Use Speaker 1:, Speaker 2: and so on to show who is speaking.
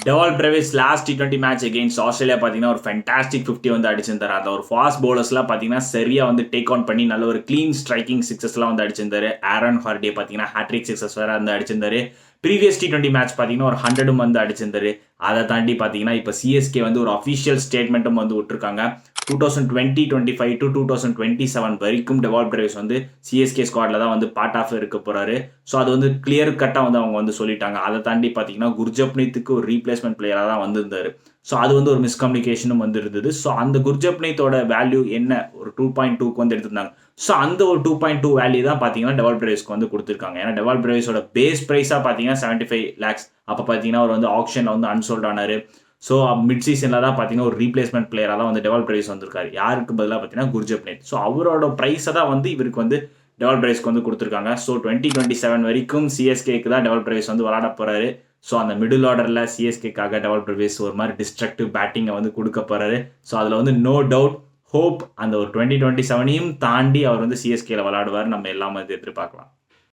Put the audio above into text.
Speaker 1: Dewald Brevis last T20 match against Australia பார்த்தீங்கன்னா ஒரு fantastic 50 வந்து அடிச்சிருந்தாரு. அதில் ஒரு ஃபாஸ்ட் பவுலர்ஸ்லாம் பார்த்தீங்கன்னா சரியாக வந்து டேக் ஆன் பண்ணி நல்ல ஒரு க்ளீன் ஸ்ட்ரைக்கிங் சிக்ஸஸ்லாம் வந்து அடிச்சிருந்தாரு. ஆரன் ஹார்டே பார்த்தீங்கன்னா ஹேட்ரிக் சிக்ஸஸ் வேறு வந்து அடிச்சிருந்தாரு. ப்ரீவியஸ் T20 மேட்ச் பார்த்தீங்கன்னா ஒரு 100 வந்து அடிச்சிருந்தாரு. அதை தாண்டி பார்த்தீங்கன்னா இப்போ சிஎஸ்கே வந்து ஒரு அஃபிஷியல் ஸ்டேட்மெண்ட்டும் வந்து விட்டுருக்காங்க. 2020-25 to 2027 வரைக்கும் டெவால் பிரேவிஸ் வந்து சிஎஸ்கே ஸ்குவாட்ல தான் வந்து பார்ட் ஆஃப் இருக்க போறாரு. ஸோ அது வந்து கிளியர் கட்டாக வந்து அவங்க வந்து சொல்லிட்டாங்க. அதை தாண்டி பார்த்தீங்கன்னா குர்ஜப்னீத்துக்கு ஒரு ரீப்ளேஸ்மெண்ட் பிளேயராக தான் வந்திருந்தாரு. ஸோ அது வந்து ஒரு மிஸ்கம்யூனிகேஷனும் வந்து இருந்தது. ஸோ அந்த குர்ஜப்னீத்தோட வேல்யூ என்ன ஒரு 2.2க்கு வந்து எடுத்திருந்தாங்க. ஸோ அந்த ஒரு 2.2 வேல்யூ தான் பார்த்தீங்கன்னா டெவால் பிரேவிஸ்க்கு வந்து கொடுத்துருக்காங்க. ஏன்னா டெவால் பிரேவிஸோட பேஸ் ப்ரைஸாக பார்த்தீங்கன்னா 75 lakhs. அப்போ பார்த்தீங்கன்னா அவர் வந்து ஆக்ஷனில் வந்து அன்சோல்ட் ஆனார். ஸோ மிட் சீசனில் தான் பார்த்தீங்கன்னா ஒரு ரீப்ளேஸ்மெண்ட் பிளேயராக தான் வந்து டெவால் பிரேவிஸ் வந்திருக்காரு. யாருக்கு பதிலாக பார்த்தீங்கன்னா குர்ஜப்னீத். ஸோ அவரோட ப்ரைஸை தான் வந்து இவருக்கு வந்து டெவால் பிரேவிஸ்க்கு வந்து கொடுத்துருக்காங்க. ஸோ 2027 வரைக்கும் சிஎஸ்கேக்கு தான் டெவால் பிரேவிஸ் வந்து விளையாட போறாரு. ஸோ அந்த மிடில் ஆர்டரில் சிஎஸ்கேக்காக டெவால் பிரேவிஸ் ஒரு மாதிரி டிஸ்ட்ரக்டிவ் பேட்டிங்கை வந்து கொடுக்க போறாரு. ஸோ அதில் வந்து நோ டவுட் ஹோப் அந்த ஒரு 2027ஐயும் தாண்டி அவர் வந்து சிஎஸ்கேல விளையாடுவார். நம்ம எல்லாமே எதிர்பார்க்கலாம்.